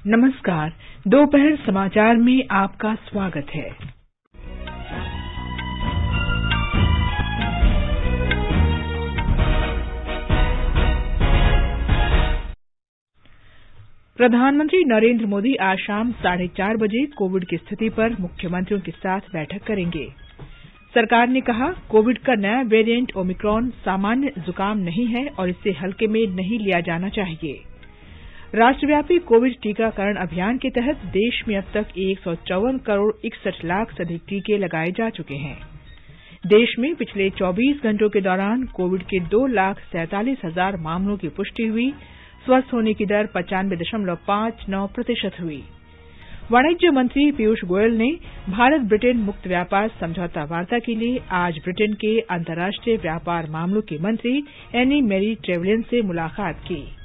नमस्कार। दोपहर समाचार में आपका स्वागत है। प्रधानमंत्री नरेंद्र मोदी आज शाम 4:30 बजे कोविड की स्थिति पर मुख्यमंत्रियों के साथ बैठक करेंगे। सरकार ने कहा, कोविड का नया वेरिएंट ओमिक्रॉन सामान्य जुकाम नहीं है और इसे हल्के में नहीं लिया जाना चाहिए। राष्ट्रव्यापी कोविड टीकाकरण अभियान के तहत देश में अब तक 154 करोड़ 61 लाख से अधिक टीके लगाए जा चुके हैं। देश में पिछले 24 घंटों के दौरान कोविड के 2,47,000 मामलों की पुष्टि हुई। स्वस्थ होने की दर 95.59% हुई। वाणिज्य मंत्री पीयूष गोयल ने भारत ब्रिटेन मुक्त व्यापार समझौता वार्ता के लिए आज ब्रिटेन के अंतर्राष्ट्रीय व्यापार मामलों के मंत्री एनी मैरी ट्रेवलियन से मुलाकात की।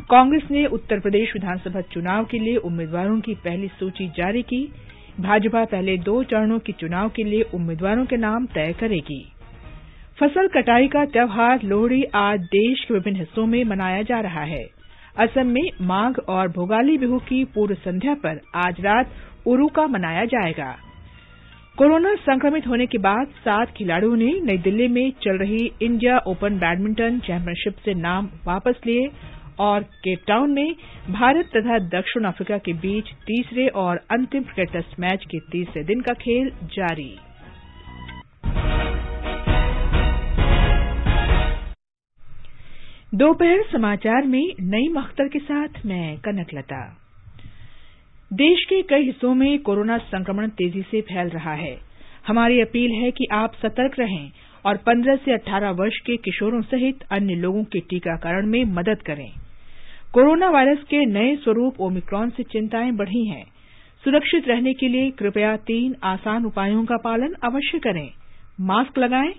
कांग्रेस ने उत्तर प्रदेश विधानसभा चुनाव के लिए उम्मीदवारों की पहली सूची जारी की। भाजपा पहले 2 चरणों के चुनाव के लिए उम्मीदवारों के नाम तय करेगी। फसल कटाई का त्यौहार लोहड़ी आज देश के विभिन्न हिस्सों में मनाया जा रहा है। असम में माघ और भोगाली बिहू की पूर्व संध्या पर आज रात उरुका मनाया जाएगा। कोरोना संक्रमित होने के बाद 7 खिलाड़ियों ने नई दिल्ली में चल रही इंडिया ओपन बैडमिंटन चैंपियनशिप से नाम वापस लिए और केपटाउन में भारत तथा दक्षिण अफ्रीका के बीच तीसरे और अंतिम क्रिकेट टेस्ट मैच के तीसरे दिन का खेल जारी। दोपहर समाचार में नईम अख्तर के साथ मैं कनकलता। देश के कई हिस्सों में कोरोना संक्रमण तेजी से फैल रहा है। हमारी अपील है कि आप सतर्क रहें और 15 से 18 वर्ष के किशोरों सहित अन्य लोगों के टीकाकरण में मदद करें। कोरोना वायरस के नए स्वरूप ओमिक्रॉन से चिंताएं बढ़ी हैं। सुरक्षित रहने के लिए कृपया 3 आसान उपायों का पालन अवश्य करें। मास्क लगाएं,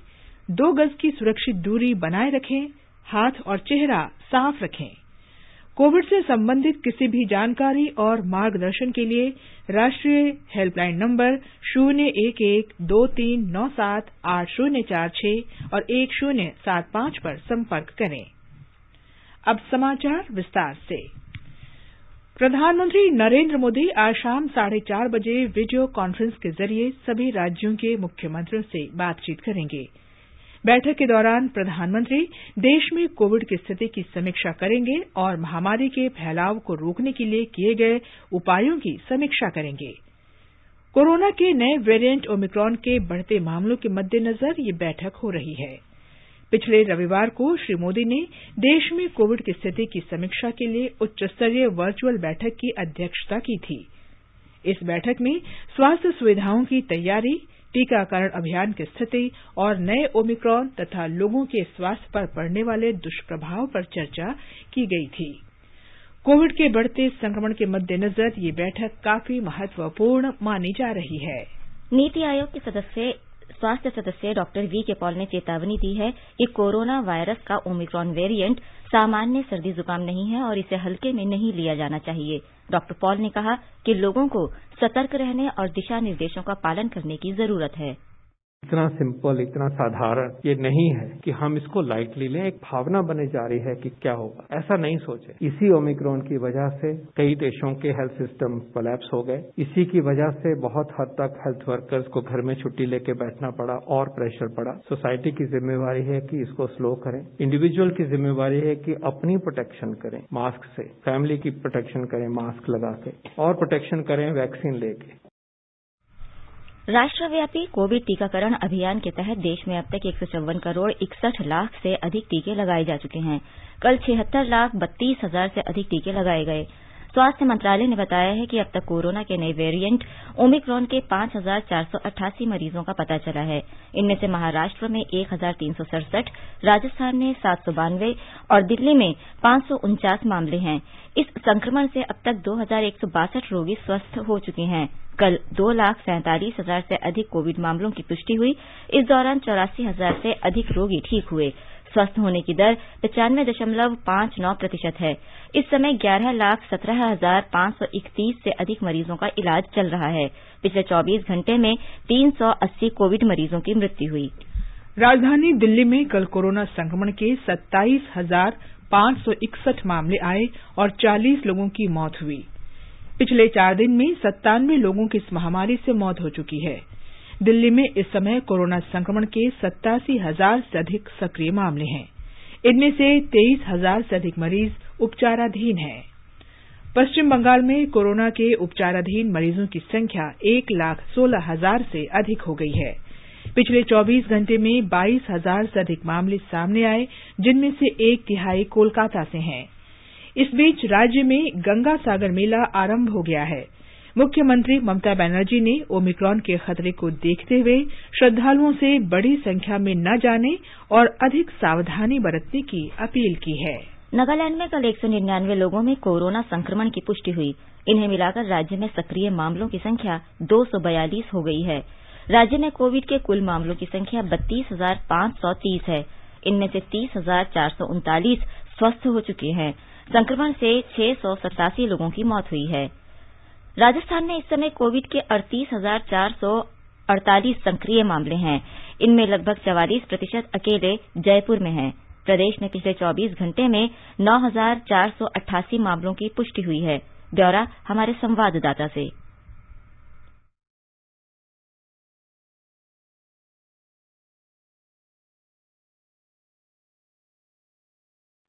2 गज की सुरक्षित दूरी बनाए रखें, हाथ और चेहरा साफ रखें। कोविड से संबंधित किसी भी जानकारी और मार्गदर्शन के लिए राष्ट्रीय हेल्पलाइन नंबर 01123978046 और 1075 पर संपर्क करें। अब समाचार विस्तार से। प्रधानमंत्री नरेंद्र मोदी आज शाम 4:30 बजे वीडियो कॉन्फ्रेंस के जरिए सभी राज्यों के मुख्यमंत्रियों से बातचीत करेंगे। बैठक के दौरान प्रधानमंत्री देश में कोविड की स्थिति की समीक्षा करेंगे और महामारी के फैलाव को रोकने के लिए किए गए उपायों की समीक्षा करेंगे। कोरोना के नए वेरिएंट ओमिक्रॉन के बढ़ते मामलों के मद्देनजर ये बैठक हो रही है। पिछले रविवार को श्री मोदी ने देश में कोविड की स्थिति की समीक्षा के लिए उच्चस्तरीय वर्चुअल बैठक की अध्यक्षता की थी। इस बैठक में स्वास्थ्य सुविधाओं की तैयारी, टीकाकरण अभियान की स्थिति और नए ओमिक्रॉन तथा लोगों के स्वास्थ्य पर पड़ने वाले दुष्प्रभाव पर चर्चा की गई थी। कोविड के बढ़ते संक्रमण के मद्देनजर ये बैठक काफी महत्वपूर्ण मानी जा रही है। नीति आयोग के स्वास्थ्य सदस्य डॉक्टर वी.के. पॉल ने चेतावनी दी है कि कोरोना वायरस का ओमिक्रॉन वेरिएंट सामान्य सर्दी जुकाम नहीं है और इसे हल्के में नहीं लिया जाना चाहिए। डॉक्टर पॉल ने कहा कि लोगों को सतर्क रहने और दिशा निर्देशों का पालन करने की जरूरत है। इतना सिंपल, इतना साधारण ये नहीं है कि हम इसको लाइटली लें। एक भावना बने जा रही है कि क्या होगा, ऐसा नहीं सोचे। इसी ओमिक्रॉन की वजह से कई देशों के हेल्थ सिस्टम कोलैप्स हो गए। इसी की वजह से बहुत हद तक हेल्थ वर्कर्स को घर में छुट्टी लेके बैठना पड़ा और प्रेशर पड़ा। सोसाइटी की जिम्मेवारी है कि इसको स्लो करें। इंडिविजुअल की जिम्मेवारी है कि अपनी प्रोटेक्शन करें मास्क से, फैमिली की प्रोटेक्शन करें मास्क लगा के और प्रोटेक्शन करें वैक्सीन लेके। राष्ट्रव्यापी कोविड टीकाकरण अभियान के तहत देश में अब तक 154 करोड़ 61 लाख से अधिक टीके लगाए जा चुके हैं। कल 76,32,000 से अधिक टीके लगाए गए। स्वास्थ्य मंत्रालय ने बताया है कि अब तक कोरोना के नए वेरिएंट ओमिक्रॉन के 5,488 मरीजों का पता चला है। इनमें से महाराष्ट्र में 1,367, राजस्थान में 792 और दिल्ली में 549 मामले हैं। इस संक्रमण से अब तक 2,162 रोगी स्वस्थ हो चुके हैं। कल 2,47,000 से अधिक कोविड मामलों की पुष्टि हुई। इस दौरान 84,000 से अधिक रोगी ठीक हुए। स्वस्थ होने की दर 95.59% है। इस समय 11,17,531 से अधिक मरीजों का इलाज चल रहा है। पिछले 24 घंटे में 380 कोविड मरीजों की मृत्यु हुई। राजधानी दिल्ली में कल कोरोना संक्रमण के 27,561 मामले आए और 40 लोगों की मौत हुई। पिछले 4 दिन में 97 लोगों की इस महामारी से मौत हो चुकी है। दिल्ली में इस समय कोरोना संक्रमण के 87,000 से अधिक सक्रिय मामले हैं। इनमें से 23,000 से अधिक मरीज उपचाराधीन हैं। पश्चिम बंगाल में कोरोना के उपचाराधीन मरीजों की संख्या 1,16,000 से अधिक हो गई है। पिछले 24 घंटे में 22,000 से अधिक मामले सामने आए, जिनमें से 1/3 कोलकाता से हैं। इस बीच राज्य में गंगा सागर मेला आरंभ हो गया है। मुख्यमंत्री ममता बनर्जी ने ओमिक्रॉन के खतरे को देखते हुए श्रद्धालुओं से बड़ी संख्या में न जाने और अधिक सावधानी बरतने की अपील की है। नागालैंड में कल 199 लोगों में कोरोना संक्रमण की पुष्टि हुई। इन्हें मिलाकर राज्य में सक्रिय मामलों की संख्या 242 हो गई है। राज्य में कोविड के कुल मामलों की संख्या 32,530 है। इनमें से 30,439 स्वस्थ हो चुके हैं। संक्रमण से 687 लोगों की मौत हुई है। राजस्थान में इस समय कोविड के 38,448 सक्रिय मामले हैं। इनमें लगभग 44% अकेले जयपुर में हैं। प्रदेश में पिछले 24 घंटे में 9,488 मामलों की पुष्टि हुई है। ब्यौरा हमारे संवाददाता से।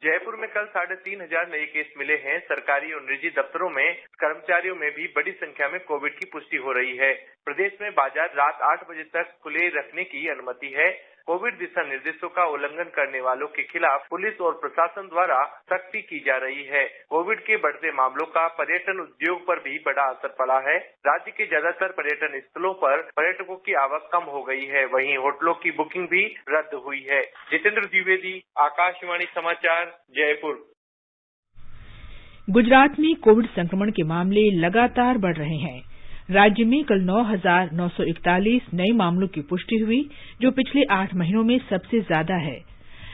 जयपुर में कल 3,500 नए केस मिले हैं। सरकारी और निजी दफ्तरों में कर्मचारियों में भी बड़ी संख्या में कोविड की पुष्टि हो रही है। प्रदेश में बाजार रात 8 बजे तक खुले रखने की अनुमति है। कोविड दिशा निर्देशों का उल्लंघन करने वालों के खिलाफ पुलिस और प्रशासन द्वारा सख्ती की जा रही है। कोविड के बढ़ते मामलों का पर्यटन उद्योग पर भी बड़ा असर पड़ा है। राज्य के ज्यादातर पर्यटन स्थलों पर पर्यटकों की आवक कम हो गई है। वहीं होटलों की बुकिंग भी रद्द हुई है। जितेंद्र द्विवेदी, आकाशवाणी समाचार, जयपुर। गुजरात में कोविड संक्रमण के मामले लगातार बढ़ रहे हैं। राज्य में कल 9,941 नए मामलों की पुष्टि हुई, जो पिछले 8 महीनों में सबसे ज्यादा है।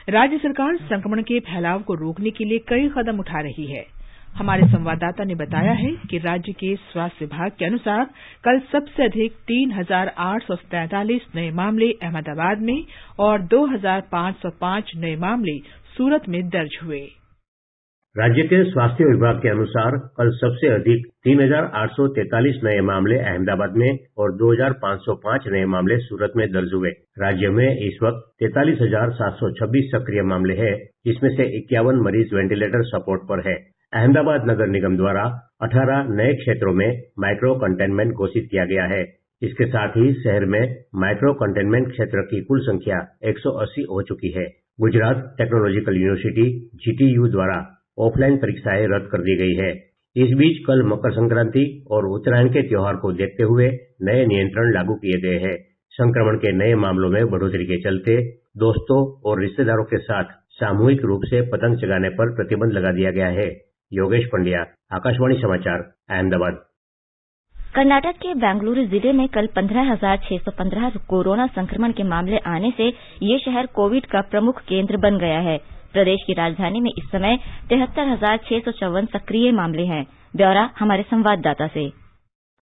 राज्य सरकार संक्रमण के फैलाव को रोकने के लिए कई कदम उठा रही है। हमारे संवाददाता ने बताया है कि राज्य के स्वास्थ्य विभाग के अनुसार कल सबसे अधिक 3,843 नए मामले अहमदाबाद में और 2,505 नए मामले सूरत में दर्ज हुए। राज्य के स्वास्थ्य विभाग के अनुसार कल सबसे अधिक 3,843 नए मामले अहमदाबाद में और 2,505 नए मामले सूरत में दर्ज हुए। राज्य में इस वक्त 43,726 सक्रिय मामले हैं, जिसमें से 51 मरीज वेंटिलेटर सपोर्ट पर है। अहमदाबाद नगर निगम द्वारा 18 नए क्षेत्रों में माइक्रो कंटेनमेंट घोषित किया गया है। इसके साथ ही शहर में माइक्रो कंटेनमेंट क्षेत्र की कुल संख्या 180 हो चुकी है। गुजरात टेक्नोलॉजिकल यूनिवर्सिटी GTU द्वारा ऑफलाइन परीक्षाएं रद्द कर दी गई है। इस बीच कल मकर संक्रांति और उत्तरायण के त्योहार को देखते हुए नए नियंत्रण लागू किए गए हैं। संक्रमण के नए मामलों में बढ़ोतरी के चलते दोस्तों और रिश्तेदारों के साथ सामूहिक रूप से पतंग चगाने पर प्रतिबंध लगा दिया गया है। योगेश पंड्या, आकाशवाणी समाचार, अहमदाबाद। कर्नाटक के बेंगलुरु जिले में कल 15,615 कोरोना संक्रमण के मामले आने से ये शहर कोविड का प्रमुख केंद्र बन गया है। प्रदेश की राजधानी में इस समय 73,654 सक्रिय मामले हैं। ब्यौरा हमारे संवाददाता से।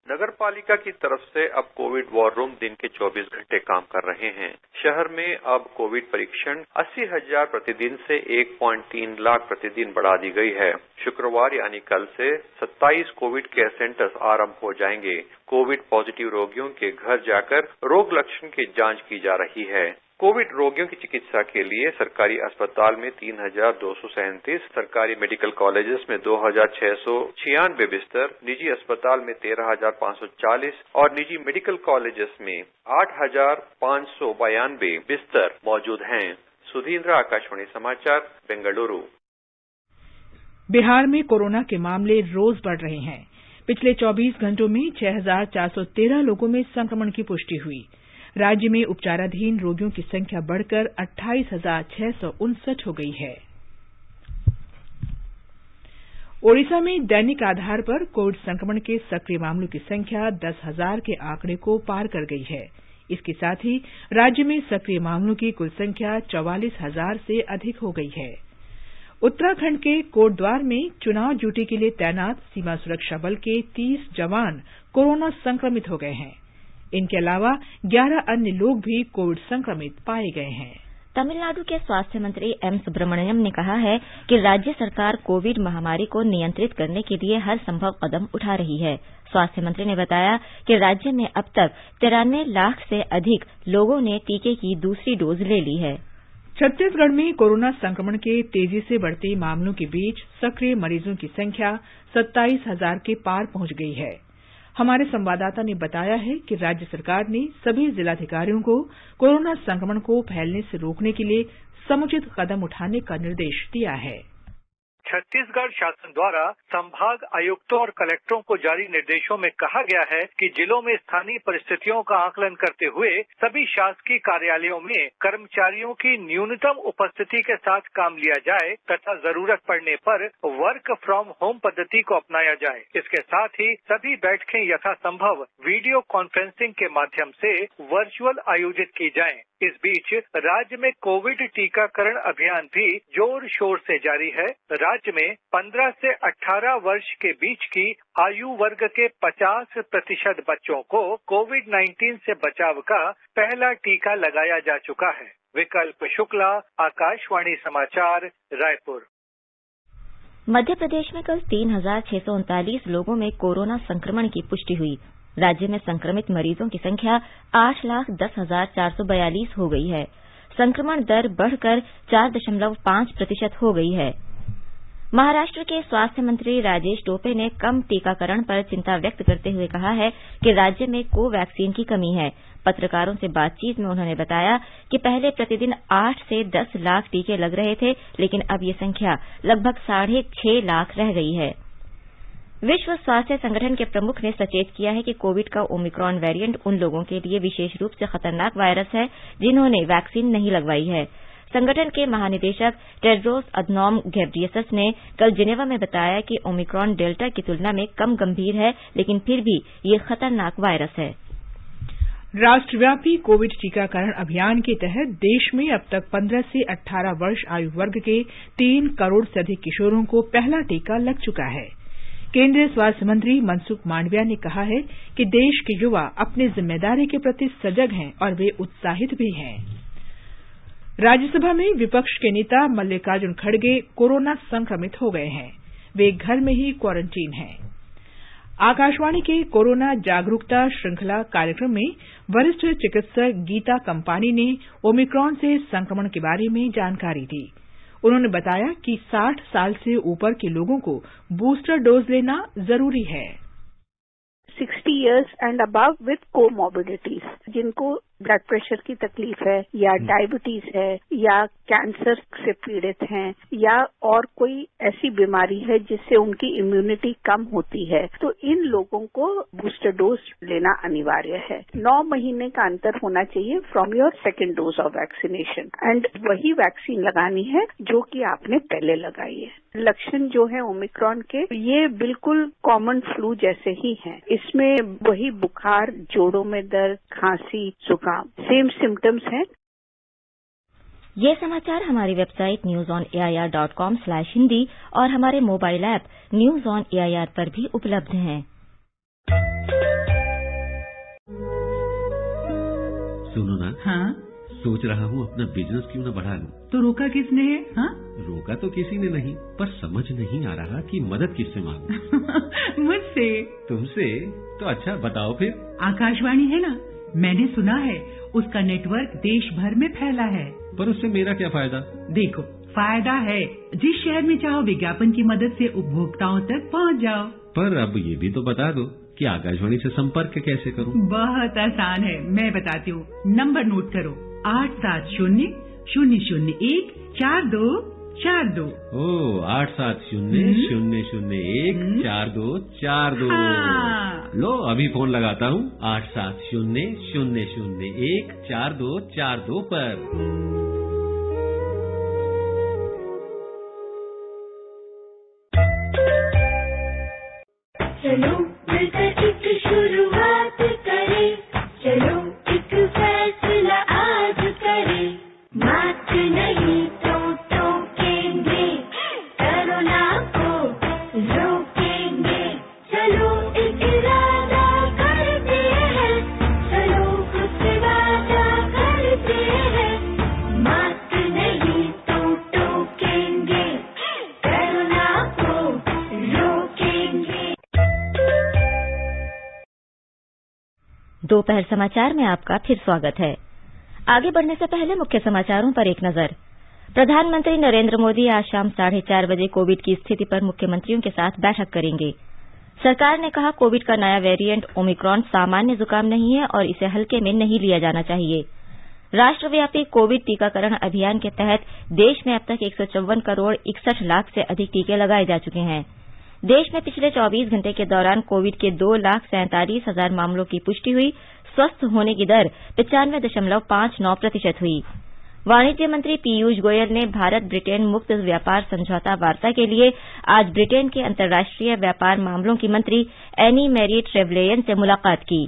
नगर पालिका की तरफ से अब कोविड वॉर रूम दिन के 24 घंटे काम कर रहे हैं। शहर में अब कोविड परीक्षण 80,000 प्रतिदिन से 1.3 लाख प्रतिदिन बढ़ा दी गई है। शुक्रवार यानी कल से 27 कोविड केयर सेंटर्स आरंभ हो जाएंगे। कोविड पॉजिटिव रोगियों के घर जाकर रोग लक्षण की जांच की जा रही है। कोविड रोगियों की चिकित्सा के लिए सरकारी अस्पताल में 3,237, सरकारी मेडिकल कॉलेजेस में 2,696 बिस्तर, निजी अस्पताल में 13,540 और निजी मेडिकल कॉलेजेस में 8,592 बिस्तर मौजूद हैं। सुधींद्र, आकाशवाणी समाचार, बेंगलुरु। बिहार में कोरोना के मामले रोज बढ़ रहे हैं। पिछले 24 घंटों में 6,413 लोगों में संक्रमण की पुष्टि हुई। राज्य में उपचाराधीन रोगियों की संख्या बढ़कर 28,659 हो गई है। ओडिशा में दैनिक आधार पर कोविड संक्रमण के सक्रिय मामलों की संख्या 10,000 के आंकड़े को पार कर गई है। इसके साथ ही राज्य में सक्रिय मामलों की कुल संख्या 44,000 से अधिक हो गई है। उत्तराखंड के कोटद्वार में चुनाव ड्यूटी के लिए तैनात सीमा सुरक्षा बल के 30 जवान कोरोना संक्रमित हो गए हैं। इनके अलावा 11 अन्य लोग भी कोविड संक्रमित पाए गए हैं। तमिलनाडु के स्वास्थ्य मंत्री एम सुब्रमण्यम ने कहा है कि राज्य सरकार कोविड महामारी को नियंत्रित करने के लिए हर संभव कदम उठा रही है। स्वास्थ्य मंत्री ने बताया कि राज्य में अब तक 93 लाख से अधिक लोगों ने टीके की दूसरी डोज ले ली है। छत्तीसगढ़ में कोरोना संक्रमण के तेजी से बढ़ते मामलों के बीच सक्रिय मरीजों की संख्या 27,000 के पार पहुंच गई है। हमारे संवाददाता ने बताया है कि राज्य सरकार ने सभी जिलाधिकारियों को कोरोना संक्रमण को फैलने से रोकने के लिए समुचित कदम उठाने का निर्देश दिया है। छत्तीसगढ़ शासन द्वारा संभाग आयुक्तों और कलेक्टरों को जारी निर्देशों में कहा गया है कि जिलों में स्थानीय परिस्थितियों का आकलन करते हुए सभी शासकीय कार्यालयों में कर्मचारियों की न्यूनतम उपस्थिति के साथ काम लिया जाए तथा जरूरत पड़ने पर वर्क फ्रॉम होम पद्धति को अपनाया जाए। इसके साथ ही सभी बैठकें यथासंभव वीडियो कॉन्फ्रेंसिंग के माध्यम से वर्चुअल आयोजित की जाएं। इस बीच राज्य में कोविड टीकाकरण अभियान भी जोर शोर से जारी है। राज्य में 15 से 18 वर्ष के बीच की आयु वर्ग के 50% बच्चों को कोविड-19 से बचाव का पहला टीका लगाया जा चुका है। विकल्प शुक्ला, आकाशवाणी समाचार, रायपुर। मध्य प्रदेश में कल 3,639 लोगों में कोरोना संक्रमण की पुष्टि हुई। राज्य में संक्रमित मरीजों की संख्या 8,10,442 हो गई है। संक्रमण दर बढ़कर 4.5% हो गई है। महाराष्ट्र के स्वास्थ्य मंत्री राजेश टोपे ने कम टीकाकरण पर चिंता व्यक्त करते हुए कहा है कि राज्य में कोवैक्सीन की कमी है। पत्रकारों से बातचीत में उन्होंने बताया कि पहले प्रतिदिन 8 से 10 लाख टीके लग रहे थे, लेकिन अब ये संख्या लगभग 6.5 लाख रह गई है। विश्व स्वास्थ्य संगठन के प्रमुख ने सचेत किया है कि कोविड का ओमिक्रॉन वेरिएंट उन लोगों के लिए विशेष रूप से खतरनाक वायरस है जिन्होंने वैक्सीन नहीं लगवाई है। संगठन के महानिदेशक टेड्रोस अधनॉम घेब्रेयेसस ने कल जिनेवा में बताया कि ओमिक्रॉन डेल्टा की तुलना में कम गंभीर है, लेकिन फिर भी ये खतरनाक वायरस है। राष्ट्रव्यापी कोविड टीकाकरण अभियान के तहत देश में अब तक 15 से 18 वर्ष आयु वर्ग के 3 करोड़ से अधिक किशोरों को पहला टीका लग चुका है। केंद्रीय स्वास्थ्य मंत्री मनसुख मांडविया ने कहा है कि देश के युवा अपनी जिम्मेदारी के प्रति सजग हैं और वे उत्साहित भी हैं। राज्यसभा में विपक्ष के नेता मल्लिकार्जुन खड़गे कोरोना संक्रमित हो गए हैं। वे घर में ही क्वारंटीन हैं। आकाशवाणी के कोरोना जागरूकता श्रृंखला कार्यक्रम में वरिष्ठ चिकित्सक गीता कंपानी ने ओमिक्रॉन से संक्रमण के बारे में जानकारी दी। उन्होंने बताया कि 60 साल से ऊपर के लोगों को बूस्टर डोज लेना जरूरी है। 60 years and above with comorbidities, जिनको ब्लड प्रेशर की तकलीफ है या डायबिटीज है या कैंसर से पीड़ित हैं या और कोई ऐसी बीमारी है जिससे उनकी इम्यूनिटी कम होती है, तो इन लोगों को बूस्टर डोज लेना अनिवार्य है। 9 महीने का अंतर होना चाहिए from your second dose of vaccination and वही वैक्सीन लगानी है जो कि आपने पहले लगाई है। लक्षण जो है ओमिक्रॉन के, ये बिल्कुल कॉमन फ्लू जैसे ही हैं। इसमें वही बुखार, जोड़ों में दर्द, खांसी, जुकाम, सेम सिम्टम्स हैं। ये समाचार हमारी वेबसाइट newsonair.com/hindi और हमारे mobile app news on AIR पर भी उपलब्ध हैं। सुनो ना, हाँ? सोच रहा हूँ अपना बिजनेस क्यों न बढ़ा लूं। तो रोका किसने है? हाँ? रोका तो किसी ने नहीं, पर समझ नहीं आ रहा कि मदद किससे मांगूं। मुझसे। तुमसे? तो अच्छा बताओ फिर। आकाशवाणी है ना, मैंने सुना है उसका नेटवर्क देश भर में फैला है। पर उससे मेरा क्या फायदा? देखो, फायदा है, जिस शहर में चाहो विज्ञापन की मदद से उपभोक्ताओं तक पहुंच जाओ। पर अब ये भी तो बता दो कि आकाशवाणी से संपर्क कैसे करूं? बहुत आसान है, मैं बताती हूँ। नंबर नोट करो, 870-001-4242। ओ 870-001-4242। लो अभी फोन लगाता हूँ 870-001-4242 पर। चलो मिलकर एक शुरुआत करें, चलो एक फैसला आज करें, मास्क नहीं तो टोकेंगे, कोरोना को रोकेंगे, चलो एक इरादा करते हैं, चलो कुछ वादा करते हैं, मास्क दोपहर समाचार में आपका फिर स्वागत है। आगे बढ़ने से पहले मुख्य समाचारों पर एक नजर। प्रधानमंत्री नरेंद्र मोदी आज शाम 4:30 बजे कोविड की स्थिति पर मुख्यमंत्रियों के साथ बैठक करेंगे। सरकार ने कहा कोविड का नया वेरिएंट ओमिक्रॉन सामान्य जुकाम नहीं है और इसे हल्के में नहीं लिया जाना चाहिए। राष्ट्रव्यापी कोविड टीकाकरण अभियान के तहत देश में अब तक 154 करोड़ 61 लाख से अधिक टीके लगाए जा चुके हैं। देश में पिछले 24 घंटे के दौरान कोविड के 2,47,000 मामलों की पुष्टि हुई। स्वस्थ होने की दर 95.59% हुई। वाणिज्य मंत्री पीयूष गोयल ने भारत ब्रिटेन मुक्त व्यापार समझौता वार्ता के लिए आज ब्रिटेन के अंतर्राष्ट्रीय व्यापार मामलों की मंत्री एनी मैरी ट्रेवलेयन से मुलाकात की।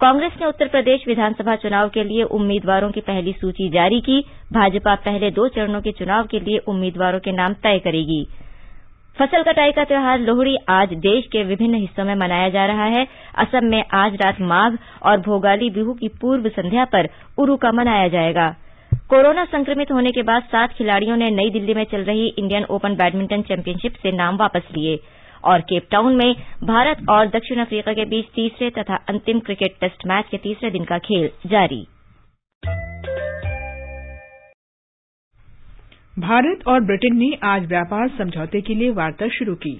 कांग्रेस ने उत्तर प्रदेश विधानसभा चुनाव के लिए उम्मीदवारों की पहली सूची जारी की। भाजपा पहले 2 चरणों के चुनाव के लिए उम्मीदवारों के नाम तय करेगी। फसल कटाई का त्योहार लोहड़ी आज देश के विभिन्न हिस्सों में मनाया जा रहा है। असम में आज रात माघ और भोगाली बिहू की पूर्व संध्या पर उरुका मनाया जाएगा। कोरोना संक्रमित होने के बाद 7 खिलाड़ियों ने नई दिल्ली में चल रही इंडियन ओपन बैडमिंटन चैंपियनशिप से नाम वापस लिए और केप टाउन में भारत और दक्षिण अफ्रीका के बीच तीसरे तथा अंतिम क्रिकेट टेस्ट मैच के तीसरे दिन का खेल जारी। भारत और ब्रिटेन ने आज व्यापार समझौते के लिए वार्ता शुरू की।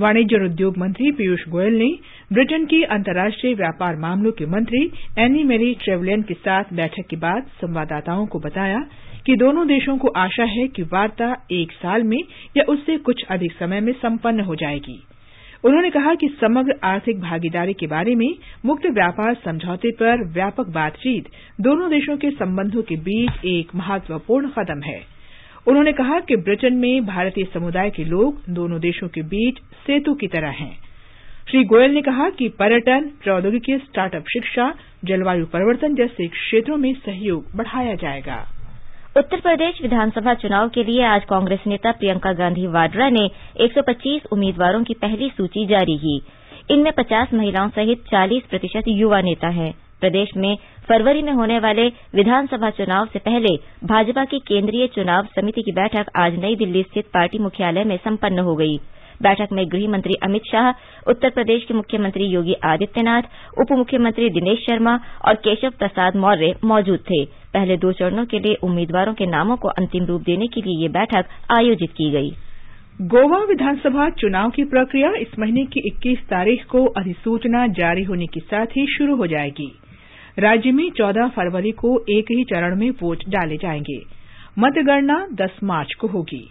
वाणिज्य और उद्योग मंत्री पीयूष गोयल ने ब्रिटेन के अंतर्राष्ट्रीय व्यापार मामलों के मंत्री एनी मैरी ट्रेवलेयन के साथ बैठक के बाद संवाददाताओं को बताया कि दोनों देशों को आशा है कि वार्ता 1 साल में या उससे कुछ अधिक समय में संपन्न हो जाएगी। उन्होंने कहा कि समग्र आर्थिक भागीदारी के बारे में मुक्त व्यापार समझौते पर व्यापक बातचीत दोनों देशों के संबंधों के बीच एक महत्वपूर्ण कदम है। उन्होंने कहा कि ब्रिटेन में भारतीय समुदाय के लोग दोनों देशों के बीच सेतु की तरह हैं। श्री गोयल ने कहा कि पर्यटन, प्रौद्योगिकी, स्टार्टअप, शिक्षा, जलवायु परिवर्तन जैसे क्षेत्रों में सहयोग बढ़ाया जाएगा। उत्तर प्रदेश विधानसभा चुनाव के लिए आज कांग्रेस नेता प्रियंका गांधी वाड्रा ने 125 उम्मीदवारों की पहली सूची जारी की। इनमें 50 महिलाओं सहित 40% युवा नेता हैं। प्रदेश में फरवरी में होने वाले विधानसभा चुनाव से पहले भाजपा की केंद्रीय चुनाव समिति की बैठक आज नई दिल्ली स्थित पार्टी मुख्यालय में संपन्न हो गई। बैठक में गृह मंत्री अमित शाह, उत्तर प्रदेश के मुख्यमंत्री योगी आदित्यनाथ, उप मुख्यमंत्री दिनेश शर्मा और केशव प्रसाद मौर्य मौजूद थे। पहले 2 चरणों के लिए उम्मीदवारों के नामों को अंतिम रूप देने के लिए ये बैठक आयोजित की गई। गोवा विधानसभा चुनाव की प्रक्रिया इस महीने की 21 तारीख को अधिसूचना जारी होने के साथ ही शुरू हो जाएगी। राज्य में 14 फरवरी को एक ही चरण में वोट डाले जाएंगे। मतगणना 10 मार्च को होगी।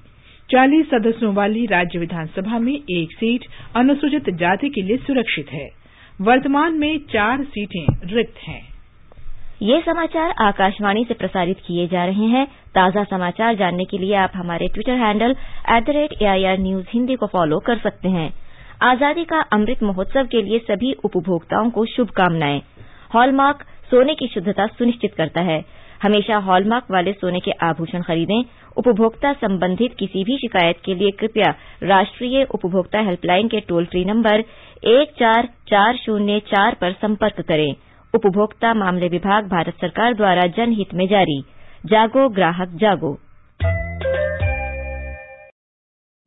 40 सदस्यों वाली राज्य विधानसभा में 1 सीट अनुसूचित जाति के लिए सुरक्षित है। वर्तमान में 4 सीटें रिक्त हैं। ये समाचार आकाशवाणी से प्रसारित किए जा रहे हैं। ताजा समाचार जानने के लिए आप हमारे Twitter handle @AIR News Hindi को फॉलो कर सकते हैं। आजादी का अमृत महोत्सव के लिए सभी उपभोक्ताओं को शुभकामनाएं। हॉलमार्क सोने की शुद्धता सुनिश्चित करता है। हमेशा हॉलमार्क वाले सोने के आभूषण खरीदें। उपभोक्ता संबंधित किसी भी शिकायत के लिए कृपया राष्ट्रीय उपभोक्ता हेल्पलाइन के टोल फ्री नंबर 14404 पर संपर्क करें। उपभोक्ता मामले विभाग, भारत सरकार द्वारा जनहित में जारी। जागो ग्राहक जागो।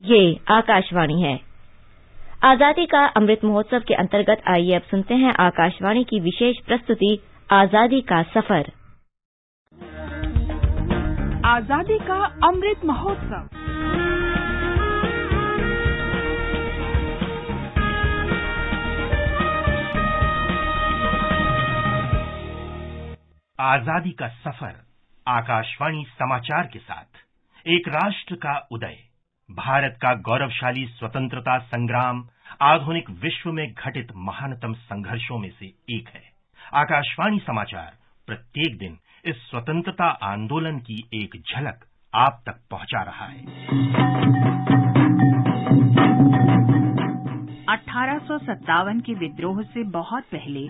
ये आकाशवाणी है। आजादी का अमृत महोत्सव के अंतर्गत आइए अब सुनते हैं आकाशवाणी की विशेष प्रस्तुति आजादी का सफर। आजादी का अमृत महोत्सव। आजादी का सफर आकाशवाणी समाचार के साथ एक राष्ट्र का उदय, भारत का गौरवशाली स्वतंत्रता संग्राम आधुनिक विश्व में घटित महानतम संघर्षों में से एक है। आकाशवाणी समाचार प्रत्येक दिन इस स्वतंत्रता आंदोलन की एक झलक आप तक पहुंचा रहा है। 1857 के विद्रोह से बहुत पहले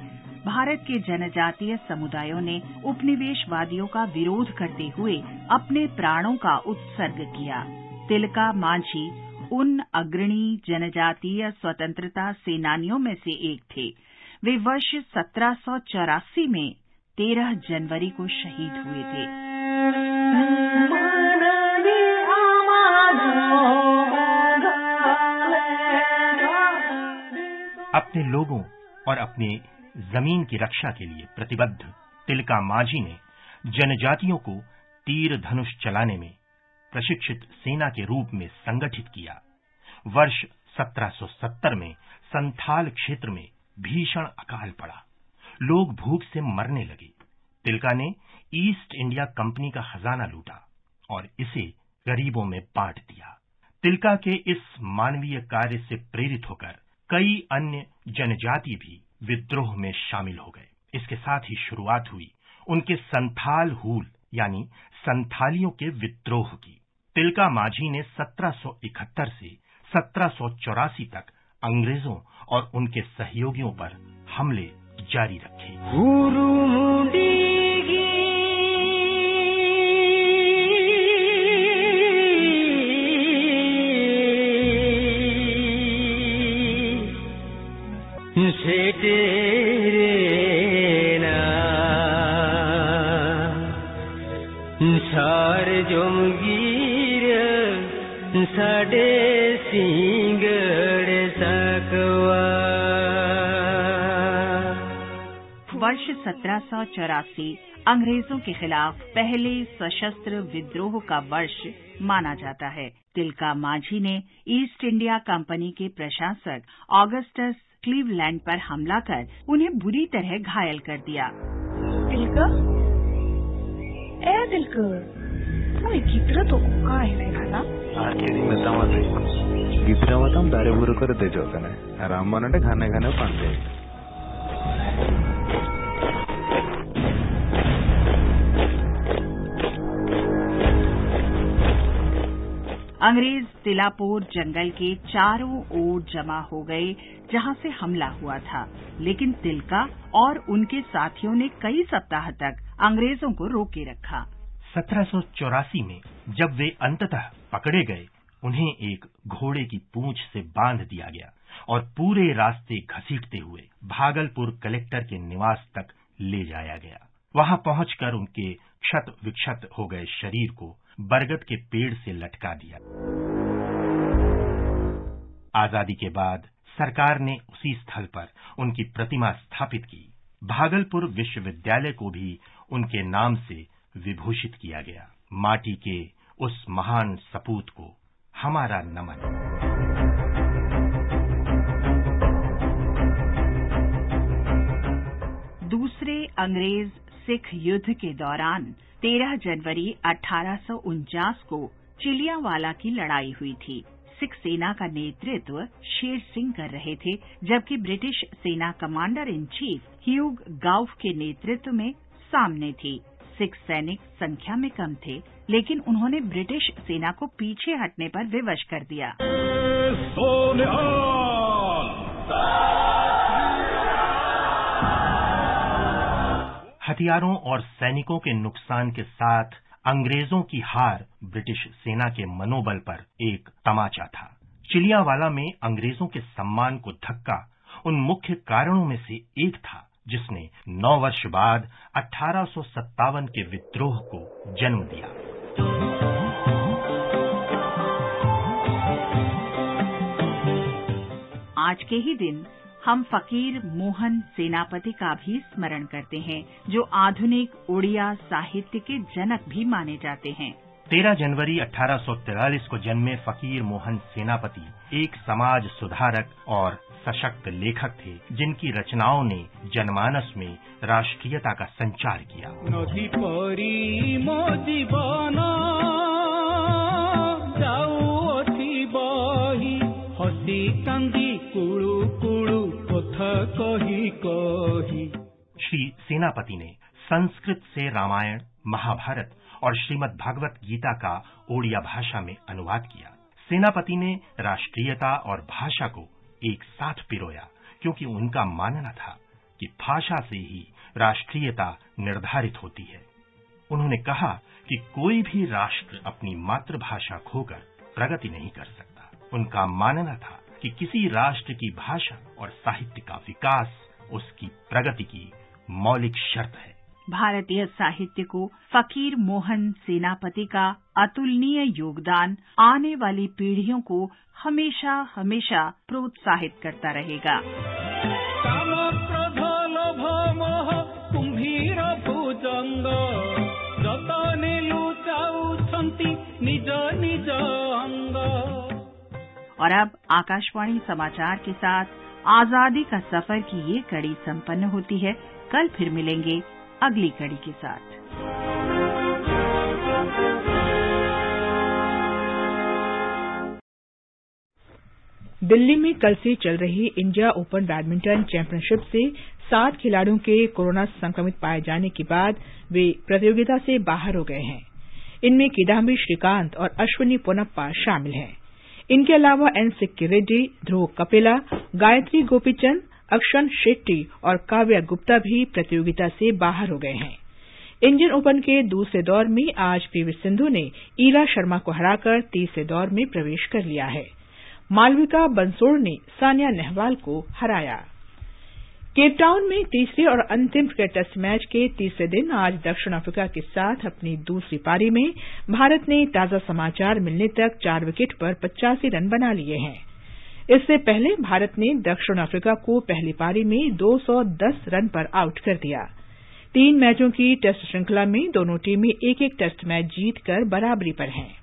भारत के जनजातीय समुदायों ने उपनिवेशवादियों का विरोध करते हुए अपने प्राणों का उत्सर्ग किया। तिलका मांझी उन अग्रणी जनजातीय स्वतंत्रता सेनानियों में से एक थे। वे वर्ष 1784 में 13 जनवरी को शहीद हुए थे। अपने लोगों और अपने जमीन की रक्षा के लिए प्रतिबद्ध तिलका मांझी ने जनजातियों को तीर धनुष चलाने में प्रशिक्षित सेना के रूप में संगठित किया। वर्ष 1770 में संथाल क्षेत्र में भीषण अकाल पड़ा। लोग भूख से मरने लगे। तिलका ने ईस्ट इंडिया कंपनी का खजाना लूटा और इसे गरीबों में बांट दिया। तिलका के इस मानवीय कार्य से प्रेरित होकर कई अन्य जनजाति भी विद्रोह में शामिल हो गए। इसके साथ ही शुरुआत हुई उनके संथाल हूल यानी संथालियों के विद्रोह की। तिलका मांझी ने 1771 से 1784 तक अंग्रेजों और उनके सहयोगियों पर हमले जारी रखे। सार जमगीर साडे सिंगड़ सकवा। वर्ष 1784 अंग्रेजों के खिलाफ पहले सशस्त्र विद्रोह का वर्ष माना जाता है। तिलका मांझी ने ईस्ट इंडिया कंपनी के प्रशासक ऑगस्टस क्लीवलैंड पर हमला कर उन्हें बुरी तरह घायल कर दिया। तिलका गिद्र तो का गिद्रा मत दारे बुर कर दे जोतने राम मन खाने खाने पाते। अंग्रेज तिलापोर जंगल के चारों ओर जमा हो गए जहां से हमला हुआ था, लेकिन तिलका और उनके साथियों ने कई सप्ताह तक अंग्रेजों को रोके रखा। 1784 में जब वे अंततः पकड़े गए, उन्हें एक घोड़े की पूंछ से बांध दिया गया और पूरे रास्ते घसीटते हुए भागलपुर कलेक्टर के निवास तक ले जाया गया। वहां पहुंचकर उनके क्षत विक्षत हो गए शरीर को बरगद के पेड़ से लटका दिया। आजादी के बाद सरकार ने उसी स्थल पर उनकी प्रतिमा स्थापित की। भागलपुर विश्वविद्यालय को भी उनके नाम से विभूषित किया गया। माटी के उस महान सपूत को हमारा नमन। दूसरे अंग्रेज सिख युद्ध के दौरान 13 जनवरी 1849 को चिलियांवाला की लड़ाई हुई थी। सिख सेना का नेतृत्व शेर सिंह कर रहे थे, जबकि ब्रिटिश सेना कमांडर इन चीफ ह्यूग गाउफ के नेतृत्व में सामने थी। सिख सैनिक संख्या में कम थे, लेकिन उन्होंने ब्रिटिश सेना को पीछे हटने पर विवश कर दिया। हथियारों और सैनिकों के नुकसान के साथ अंग्रेजों की हार ब्रिटिश सेना के मनोबल पर एक तमाचा था। चिलियांवाला में अंग्रेजों के सम्मान को धक्का उन मुख्य कारणों में से एक था जिसने 9 वर्ष बाद 1857 के विद्रोह को जन्म दिया। आज के ही दिन हम फकीर मोहन सेनापति का भी स्मरण करते हैं, जो आधुनिक उड़िया साहित्य के जनक भी माने जाते हैं। 13 जनवरी 1843 को जन्मे फकीर मोहन सेनापति एक समाज सुधारक और सशक्त लेखक थे, जिनकी रचनाओं ने जनमानस में राष्ट्रीयता का संचार किया। नदी परी मो जीवन जाऊथी बही हसी कांदी कुळु कुळु कथा कही कही। श्री सेनापति ने संस्कृत से रामायण, महाभारत और श्रीमद् भागवत गीता का ओडिया भाषा में अनुवाद किया। सेनापति ने राष्ट्रीयता और भाषा को एक साथ पिरोया, क्योंकि उनका मानना था कि भाषा से ही राष्ट्रीयता निर्धारित होती है। उन्होंने कहा कि कोई भी राष्ट्र अपनी मातृभाषा खोकर प्रगति नहीं कर सकता। उनका मानना था कि किसी राष्ट्र की भाषा और साहित्य का विकास उसकी प्रगति की मौलिक शर्त है। भारतीय साहित्य को फकीर मोहन सेनापति का अतुलनीय योगदान आने वाली पीढ़ियों को हमेशा हमेशा प्रोत्साहित करता रहेगा। कुम्भीर भुजंग जतने लुचाउछन्ति निज निज अंग। और अब आकाशवाणी समाचार के साथ आजादी का सफर की ये कड़ी संपन्न होती है। कल फिर मिलेंगे अगली कड़ी के साथ। दिल्ली में कल से चल रही इंडिया ओपन बैडमिंटन चैंपियनशिप से 7 खिलाड़ियों के कोरोना संक्रमित पाए जाने के बाद वे प्रतियोगिता से बाहर हो गए हैं। इनमें किदाम्बी श्रीकांत और अश्विनी पोनप्पा शामिल हैं। इनके अलावा एन सिक्की रेड्डी, ध्रुव कपिला, गायत्री गोपीचंद, अक्षन शेट्टी और काव्या गुप्ता भी प्रतियोगिता से बाहर हो गए हैं। इंडियन ओपन के दूसरे दौर में आज पीवी सिंधु ने ईरा शर्मा को हराकर तीसरे दौर में प्रवेश कर लिया है। मालविका बंसोड़ ने सानिया नेहवाल को हराया। केपटाउन में तीसरे और अंतिम क्रिकेट टेस्ट मैच के तीसरे दिन आज दक्षिण अफ्रीका के साथ अपनी दूसरी पारी में भारत ने ताजा समाचार मिलने तक 4 विकेट पर 85 रन बना लिए हैं। इससे पहले भारत ने दक्षिण अफ्रीका को पहली पारी में 210 रन पर आउट कर दिया। 3 मैचों की टेस्ट श्रृंखला में दोनों टीमें एक-एक टेस्ट मैच जीतकर बराबरी पर हैं।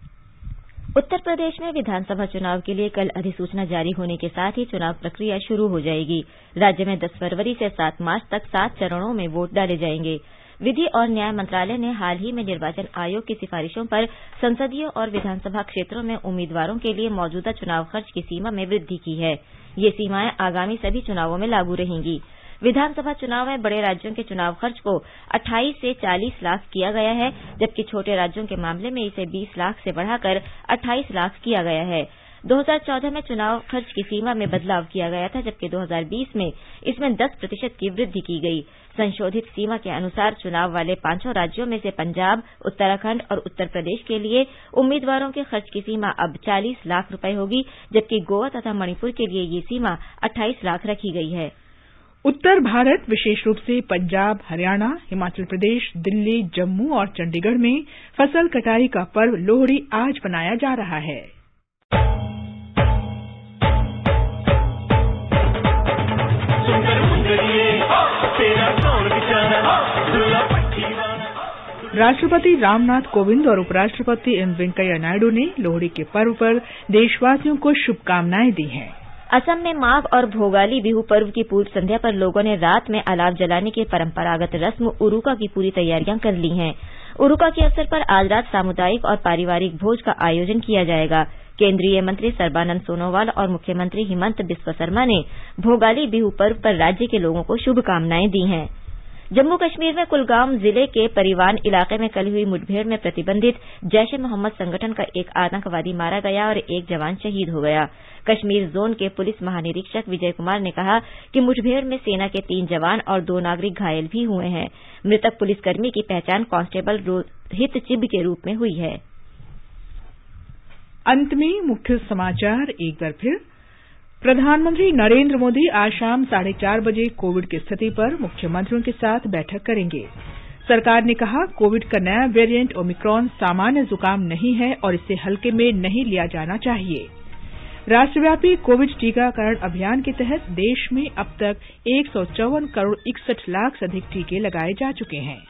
उत्तर प्रदेश में विधानसभा चुनाव के लिए कल अधिसूचना जारी होने के साथ ही चुनाव प्रक्रिया शुरू हो जाएगी। राज्य में 10 फरवरी से 7 मार्च तक 7 चरणों में वोट डाले जाएंगे। विधि और न्याय मंत्रालय ने हाल ही में निर्वाचन आयोग की सिफारिशों पर संसदीय और विधानसभा क्षेत्रों में उम्मीदवारों के लिए मौजूदा चुनाव खर्च की सीमा में वृद्धि की है। ये सीमाएं आगामी सभी चुनावों में लागू रहेंगी। विधानसभा चुनाव में बड़े राज्यों के चुनाव खर्च को 28 से 40 लाख किया गया है, जबकि छोटे राज्यों के मामले में इसे 20 लाख से बढ़ाकर 28 लाख किया गया है। 2014 में चुनाव खर्च की सीमा में बदलाव किया गया था, जबकि 2020 में इसमें 10% की वृद्धि की गई। संशोधित सीमा के अनुसार चुनाव वाले 5 राज्यों में से पंजाब, उत्तराखंड और उत्तर प्रदेश के लिए उम्मीदवारों के खर्च की सीमा अब 40 लाख रुपए होगी, जबकि गोवा तथा मणिपुर के लिए ये सीमा 28 लाख रखी गई है। उत्तर भारत, विशेष रूप से पंजाब, हरियाणा, हिमाचल प्रदेश, दिल्ली, जम्मू और चंडीगढ़ में फसल कटाई का पर्व लोहड़ी आज मनाया जा रहा है। राष्ट्रपति रामनाथ कोविंद और उपराष्ट्रपति एम वेंकैया नायडू ने लोहड़ी के पर्व पर देशवासियों को शुभकामनाएं दी हैं। असम में माघ और भोगाली बिहू पर्व की पूर्व संध्या पर लोगों ने रात में अलाव जलाने की परंपरागत रस्म उरुका की पूरी तैयारियां कर ली हैं। उरुका के अवसर पर आज रात सामुदायिक और पारिवारिक भोज का आयोजन किया जाएगा। केंद्रीय मंत्री सर्बानंद सोनोवाल और मुख्यमंत्री हिमंत बिस्वा शर्मा ने भोगाली बिहू पर्व पर राज्य के लोगों को शुभकामनाएं दी हैं। जम्मू कश्मीर में कुलगाम जिले के परिवान इलाके में कल हुई मुठभेड़ में प्रतिबंधित जैश ए मोहम्मद संगठन का एक आतंकवादी मारा गया और एक जवान शहीद हो गया। कश्मीर जोन के पुलिस महानिरीक्षक विजय कुमार ने कहा कि मुठभेड़ में सेना के 3 जवान और 2 नागरिक घायल भी हुए हैं। मृतक पुलिसकर्मी की पहचान कांस्टेबल रोहित चिब के रूप में हुई है। अंत में मुख्य समाचार एक बार फिर। प्रधानमंत्री नरेंद्र मोदी आज शाम 4:30 बजे कोविड की स्थिति पर मुख्यमंत्रियों के साथ बैठक करेंगे। सरकार ने कहा, कोविड का नया वेरिएंट ओमिक्रॉन सामान्य जुकाम नहीं है और इसे हल्के में नहीं लिया जाना चाहिए। राष्ट्रव्यापी कोविड टीकाकरण अभियान के तहत देश में अब तक 154 करोड़ 61 लाख से अधिक टीके लगाए जा चुके हैं।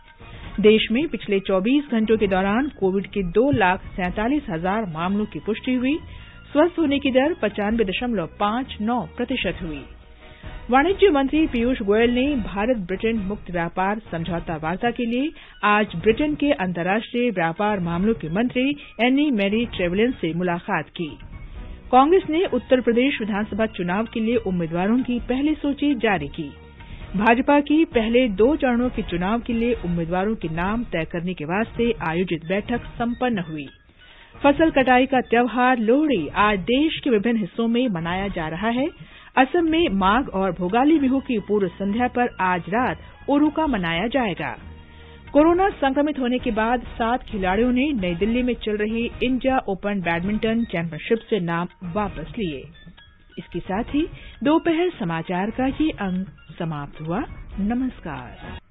देश में पिछले 24 घंटों के दौरान कोविड के 2,47,000 मामलों की पुष्टि हुई। स्वस्थ होने की दर 95.59% हुई। वाणिज्य मंत्री पीयूष गोयल ने भारत ब्रिटेन मुक्त व्यापार समझौता वार्ता के लिए आज ब्रिटेन के अंतर्राष्ट्रीय व्यापार मामलों के मंत्री एनी मैरी ट्रेवलिन से मुलाकात की। कांग्रेस ने उत्तर प्रदेश विधानसभा चुनाव के लिए उम्मीदवारों की पहली सूची जारी की। भाजपा की पहले 2 चरणों के चुनाव के लिए उम्मीदवारों के नाम तय करने के वास्ते आयोजित बैठक संपन्न हुई। फसल कटाई का त्यौहार लोहड़ी आज देश के विभिन्न हिस्सों में मनाया जा रहा है। असम में माघ और भोगाली बिहू की पूर्व संध्या पर आज रात उरुका मनाया जाएगा। कोरोना संक्रमित होने के बाद 7 खिलाड़ियों ने नई दिल्ली में चल रही इंडिया ओपन बैडमिंटन चैंपियनशिप से नाम वापस लिए। इसके साथ ही दोपहर समाचार का ये अंक समाप्त हुआ। नमस्कार।